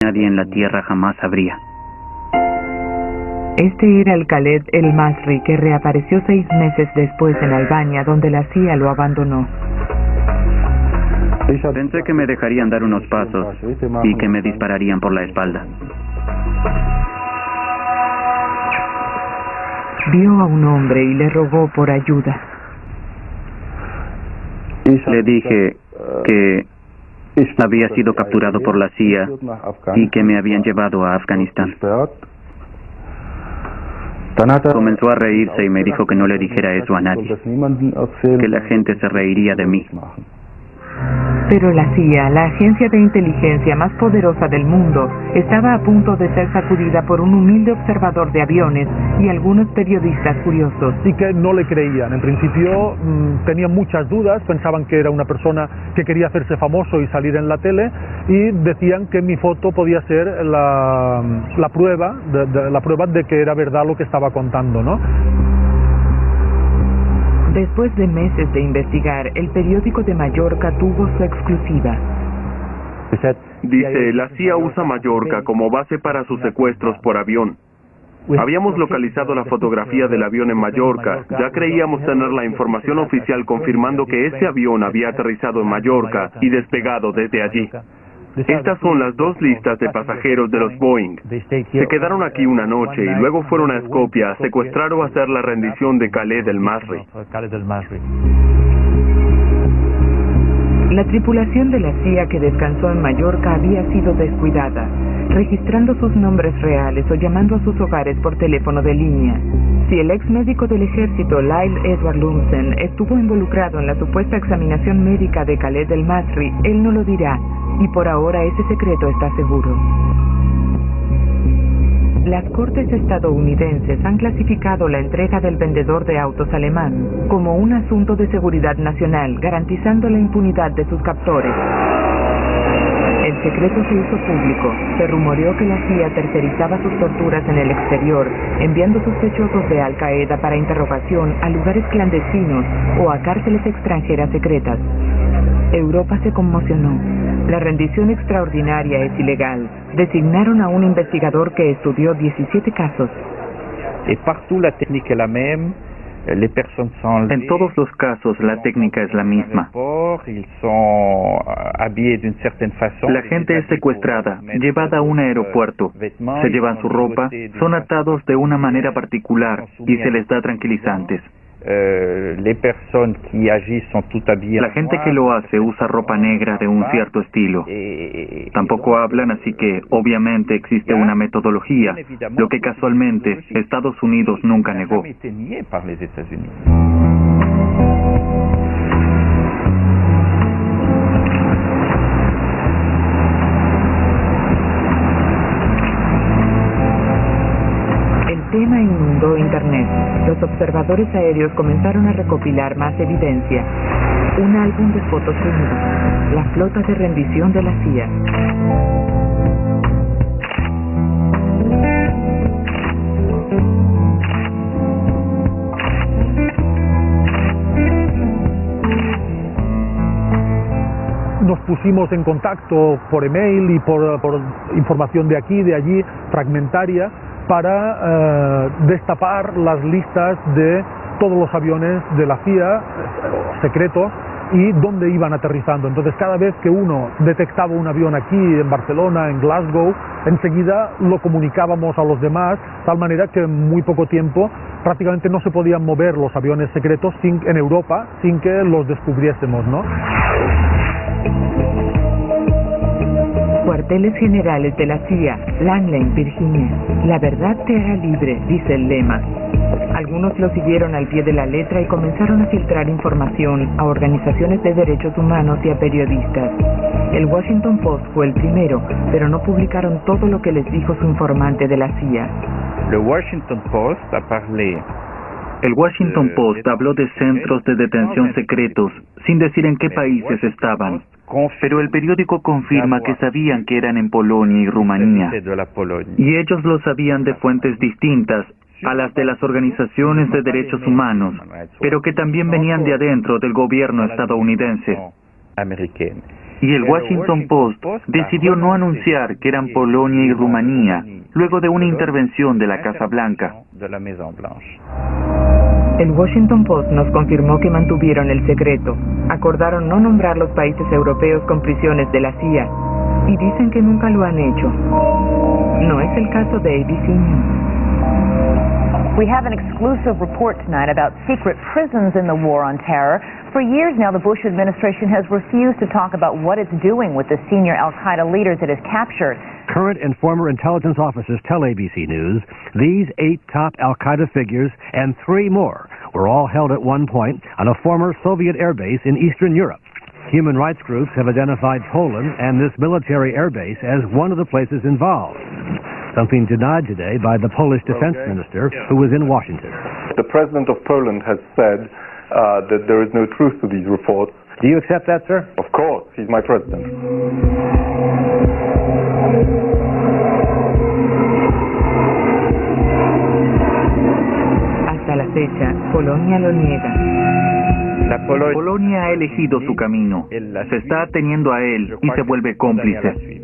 Nadie en la tierra jamás sabría. Este era el Khaled el-Masri que reapareció 6 meses después en Albania, donde la CIA lo abandonó. Pensé que me dejarían dar unos pasos y que me dispararían por la espalda. Vio a un hombre y le rogó por ayuda. Le dije que había sido capturado por la CIA y que me habían llevado a Afganistán. Comenzó a reírse y me dijo que no le dijera eso a nadie, que la gente se reiría de mí. Pero la CIA, la agencia de inteligencia más poderosa del mundo, estaba a punto de ser sacudida por un humilde observador de aviones y algunos periodistas curiosos. Y que no le creían. En principio tenían muchas dudas, pensaban que era una persona que quería hacerse famoso y salir en la tele, y decían que mi foto podía ser la prueba de que era verdad lo que estaba contando, ¿no? Después de meses de investigar, el periódico de Mallorca tuvo su exclusiva. Dice, la CIA usa Mallorca como base para sus secuestros por avión. Habíamos localizado la fotografía del avión en Mallorca. Ya creíamos tener la información oficial confirmando que ese avión había aterrizado en Mallorca y despegado desde allí. Estas son las 2 listas de pasajeros de los Boeing. Se quedaron aquí una noche y luego fueron a Skopje a secuestrar o hacer la rendición de Khaled el-Masri. La tripulación de la CIA que descansó en Mallorca había sido descuidada, registrando sus nombres reales o llamando a sus hogares por teléfono de línea. Si el ex médico del ejército, Lyle Edward Lumsen, estuvo involucrado en la supuesta examinación médica de Khaled el-Masri, él no lo dirá, y por ahora ese secreto está seguro. Las cortes estadounidenses han clasificado la entrega del vendedor de autos alemán como un asunto de seguridad nacional, garantizando la impunidad de sus captores. El secreto se hizo público. Se rumoreó que la CIA tercerizaba sus torturas en el exterior, enviando sospechosos de Al Qaeda para interrogación a lugares clandestinos o a cárceles extranjeras secretas. Europa se conmocionó. La rendición extraordinaria es ilegal. Designaron a un investigador que estudió 17 casos. En todos los casos la técnica es la misma. La gente es secuestrada, llevada a un aeropuerto, se llevan su ropa, son atados de una manera particular y se les da tranquilizantes. La gente que lo hace usa ropa negra de un cierto estilo. Tampoco hablan, así que obviamente existe una metodología, lo que casualmente Estados Unidos nunca negó. El tema inundó Internet. Los observadores aéreos comenzaron a recopilar más evidencia. Un álbum de fotos reunidas. La flota de rendición de la CIA. Nos pusimos en contacto por email y por información de aquí, de allí, fragmentaria, para destapar las listas de todos los aviones de la CIA secretos y dónde iban aterrizando. Entonces, cada vez que uno detectaba un avión aquí en Barcelona, en Glasgow, enseguida lo comunicábamos a los demás, de tal manera que en muy poco tiempo prácticamente no se podían mover los aviones secretos en Europa sin que los descubriésemos, ¿no? Cuarteles generales de la CIA, Langley, Virginia. La verdad te hará libre, dice el lema. Algunos lo siguieron al pie de la letra y comenzaron a filtrar información a organizaciones de derechos humanos y a periodistas. El Washington Post fue el primero, pero no publicaron todo lo que les dijo su informante de la CIA. El Washington Post habló de centros de detención secretos, sin decir en qué países estaban. Pero el periódico confirma que sabían que eran en Polonia y Rumanía. Y ellos lo sabían de fuentes distintas a las de las organizaciones de derechos humanos, pero que también venían de adentro del gobierno estadounidense. Y el Washington Post decidió no anunciar que eran Polonia y Rumanía, luego de una intervención de la Casa Blanca. El Washington Post nos confirmó que mantuvieron el secreto. Acordaron no nombrar los países europeos con prisiones de la CIA. Y dicen que nunca lo han hecho. No es el caso de ABC News. We have an exclusive report tonight about secret prisons in the war on terror. For years now, the Bush administration has refused to talk about what it's doing with the senior al-Qaeda leaders it has captured. Current and former intelligence officers tell ABC News these 8 top al-Qaeda figures and 3 more were all held at one point on a former Soviet airbase in Eastern Europe. Human rights groups have identified Poland and this military airbase as one of the places involved, something denied today by the Polish defense minister who was in Washington. The president of Poland has said that there is no truth to these reports. Do you accept that, sir? Of course, he's my president. Hasta la fecha, Polonia lo niega. Polonia ha elegido su camino, se está ateniendo a él y se vuelve cómplice.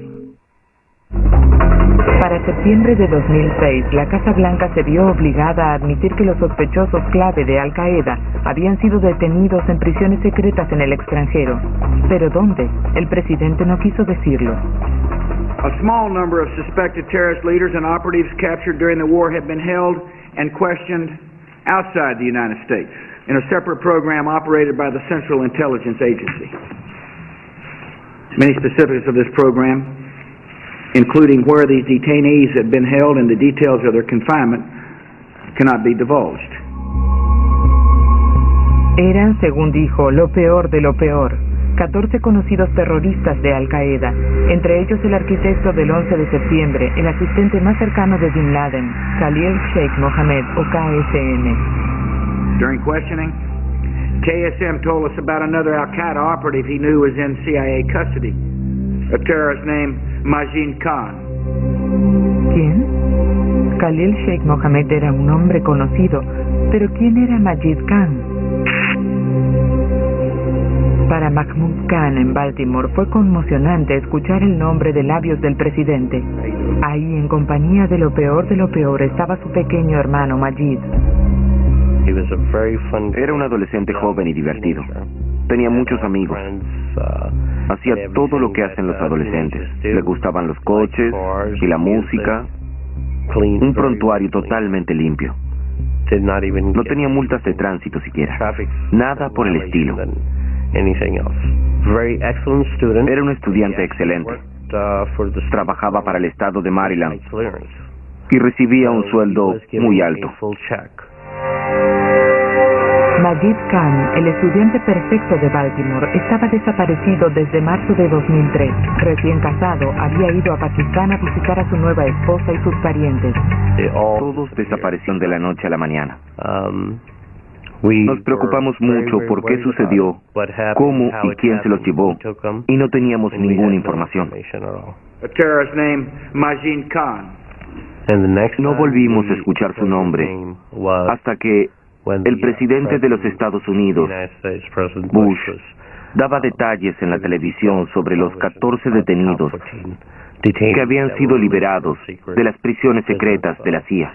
Para septiembre de 2006, la Casa Blanca se vio obligada a admitir que los sospechosos clave de Al-Qaeda habían sido detenidos en prisiones secretas en el extranjero. ¿Pero dónde? El presidente no quiso decirlo. A small number of suspected terrorist leaders and operatives captured during the war have been held and questioned outside the United States in a separate program operated by the Central Intelligence Agency. Many specifics of this program, including where these detainees had been held and the details of their confinement, cannot be divulged. Eran, según dijo, lo peor de lo peor. 14 conocidos terroristas de Al-Qaeda, entre ellos el arquitecto del 11 de septiembre, el asistente más cercano de Bin Laden, Khalil Sheikh Mohammed o KSM. During questioning, KSM told us about another Al-Qaeda operative he knew was in CIA custody, a terrorist named Majid Khan. ¿Quién? Khalil Sheikh Mohammed era un hombre conocido, pero ¿quién era Majid Khan? Para Mahmoud Khan en Baltimore fue conmocionante escuchar el nombre de labios del presidente. Ahí, en compañía de lo peor, estaba su pequeño hermano Majid. Era un adolescente joven y divertido. Tenía muchos amigos. Hacía todo lo que hacen los adolescentes. Le gustaban los coches y la música. Un prontuario totalmente limpio. No tenía multas de tránsito siquiera. Nada por el estilo. Era un estudiante excelente. Trabajaba para el estado de Maryland y recibía un sueldo muy alto. Majid Khan, el estudiante perfecto de Baltimore, estaba desaparecido desde marzo de 2003. Recién casado, había ido a Pakistán a visitar a su nueva esposa y sus parientes. Todos desaparecieron de la noche a la mañana. Nos preocupamos mucho por qué sucedió, cómo y quién se los llevó, y no teníamos ninguna información. A terrorist named Majid Khan. No volvimos a escuchar su nombre hasta que el presidente de los Estados Unidos, Bush, daba detalles en la televisión sobre los 14 detenidos que habían sido liberados de las prisiones secretas de la CIA.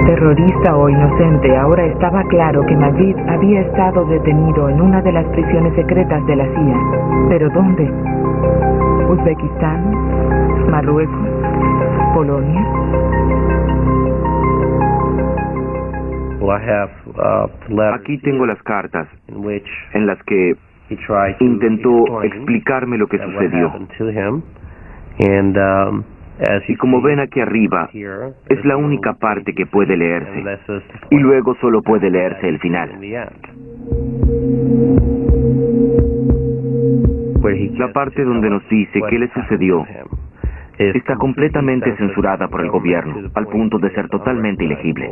Terrorista o inocente, ahora estaba claro que Majid había estado detenido en una de las prisiones secretas de la CIA. ¿Pero dónde? ¿Uzbekistán? ¿Marruecos? ¿Polonia? Aquí tengo las cartas en las que intentó explicarme lo que sucedió. Y como ven aquí arriba, es la única parte que puede leerse. Y luego solo puede leerse el final. La parte donde nos dice qué le sucedió está completamente censurada por el gobierno, al punto de ser totalmente ilegible.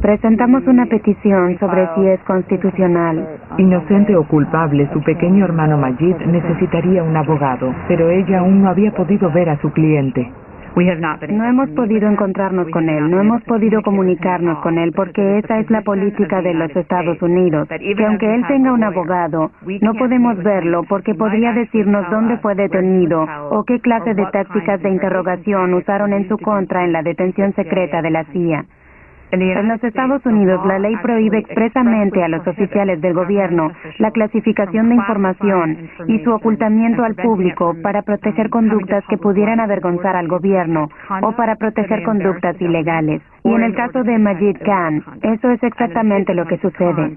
Presentamos una petición sobre si es constitucional. Inocente o culpable, su pequeño hermano Majid necesitaría un abogado, pero ella aún no había podido ver a su cliente. No hemos podido encontrarnos con él, no hemos podido comunicarnos con él, porque esa es la política de los Estados Unidos, que aunque él tenga un abogado, no podemos verlo porque podría decirnos dónde fue detenido o qué clase de tácticas de interrogación usaron en su contra en la detención secreta de la CIA. En los Estados Unidos, la ley prohíbe expresamente a los oficiales del gobierno la clasificación de información y su ocultamiento al público para proteger conductas que pudieran avergonzar al gobierno o para proteger conductas ilegales. Y en el caso de Majid Khan, eso es exactamente lo que sucede.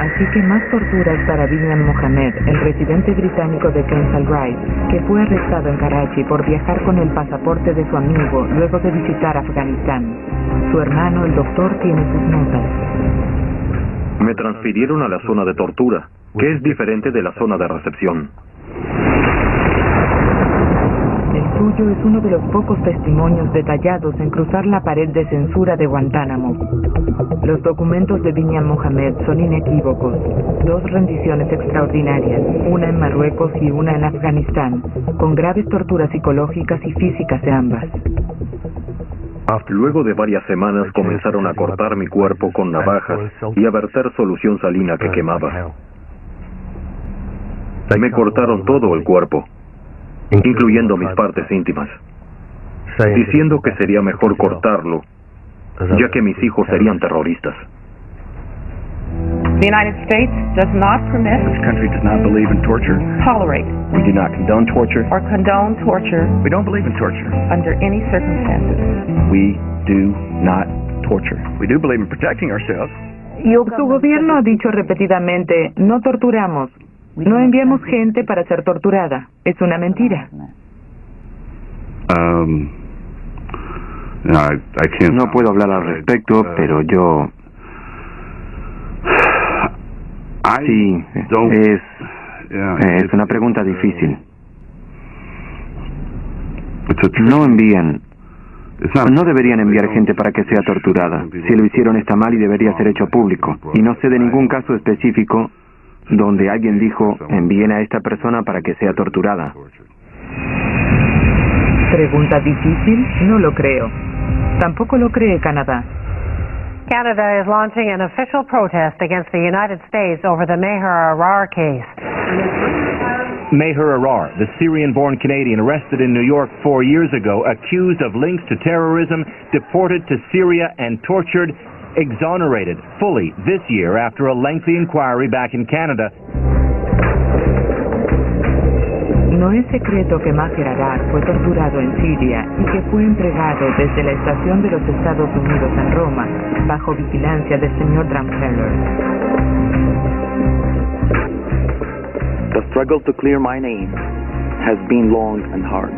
Así que más torturas para Binyam Mohamed, el residente británico de Kensal Rise, que fue arrestado en Karachi por viajar con el pasaporte de su amigo luego de visitar Afganistán. Su hermano, el doctor, tiene sus notas. Me transfirieron a la zona de tortura, que es diferente de la zona de recepción. El suyo es uno de los pocos testimonios detallados en cruzar la pared de censura de Guantánamo. Los documentos de Binyam Mohamed son inequívocos. 2 rendiciones extraordinarias, una en Marruecos y una en Afganistán, con graves torturas psicológicas y físicas de ambas. Luego de varias semanas comenzaron a cortar mi cuerpo con navajas y a verter solución salina que quemaba. Me cortaron todo el cuerpo, incluyendo mis partes íntimas, diciendo que sería mejor cortarlo, ya que mis hijos serían terroristas. The United States does not permit, this country does not believe in torture, tolerate, we do not condone torture, or condone torture we don't believe in torture, under any circumstances. we do not torture. We do believe in protecting ourselves. Su gobierno ha dicho repetidamente, no torturamos, no enviamos gente para ser torturada. Es una mentira. No puedo hablar al respecto, pero yo... Sí, es una pregunta difícil. No deberían enviar gente para que sea torturada. Si lo hicieron está mal y debería ser hecho público. Y no sé de ningún caso específico donde alguien dijo, envíen a esta persona para que sea torturada. Pregunta difícil, no lo creo. Tampoco lo cree Canadá. Canada is launching an official protest against the United States over the Maher Arar case. Maher Arar, the Syrian-born Canadian arrested in New York 4 years ago, accused of links to terrorism, deported to Syria and tortured, exonerated fully this year after a lengthy inquiry back in Canada. No es secreto que Maher Arar fue torturado en Siria y que fue entregado desde la estación de los Estados Unidos en Roma, bajo vigilancia del señor Drumheller. The struggle to clear my name has been long and hard.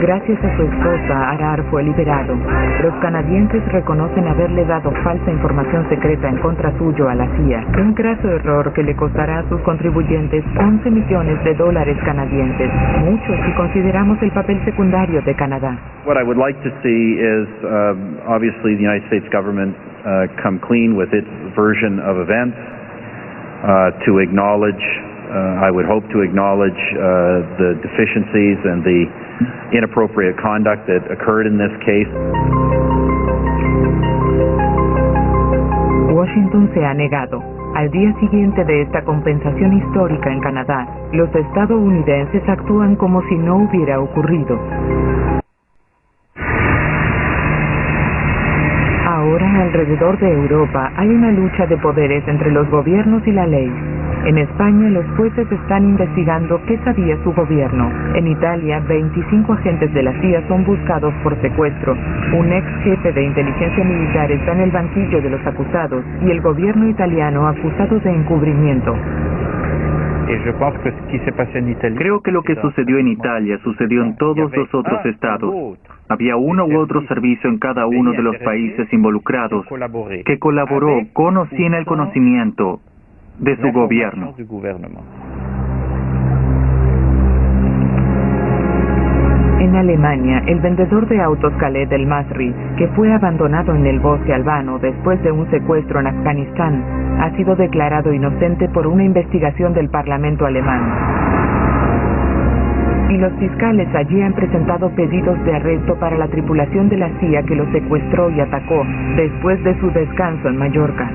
Gracias a su esposa, Arar fue liberado. Los canadienses reconocen haberle dado falsa información secreta en contra suyo a la CIA, un graso error que le costará a sus contribuyentes 11 millones de dólares canadienses, mucho si consideramos el papel secundario de Canadá. What I would like to see is, obviously, the United States government come clean with its version of events, to acknowledge, I would hope to acknowledge the deficiencies and the inappropriate conduct that occurred in this case. Washington se ha negado. Al día siguiente de esta compensación histórica en Canadá, los estadounidenses actúan como si no hubiera ocurrido. Ahora, alrededor de Europa, hay una lucha de poderes entre los gobiernos y la ley. En España, los jueces están investigando qué sabía su gobierno. En Italia, 25 agentes de la CIA son buscados por secuestro. Un ex jefe de inteligencia militar está en el banquillo de los acusados y el gobierno italiano acusado de encubrimiento. Creo que lo que sucedió en Italia sucedió en todos los otros estados. Había uno u otro servicio en cada uno de los países involucrados que colaboró con o sin el conocimiento de su gobierno. En Alemania, el vendedor de autos Khaled El Masri, que fue abandonado en el bosque albano después de un secuestro en Afganistán, ha sido declarado inocente por una investigación del Parlamento alemán. Y los fiscales allí han presentado pedidos de arresto para la tripulación de la CIA que lo secuestró y atacó después de su descanso en Mallorca.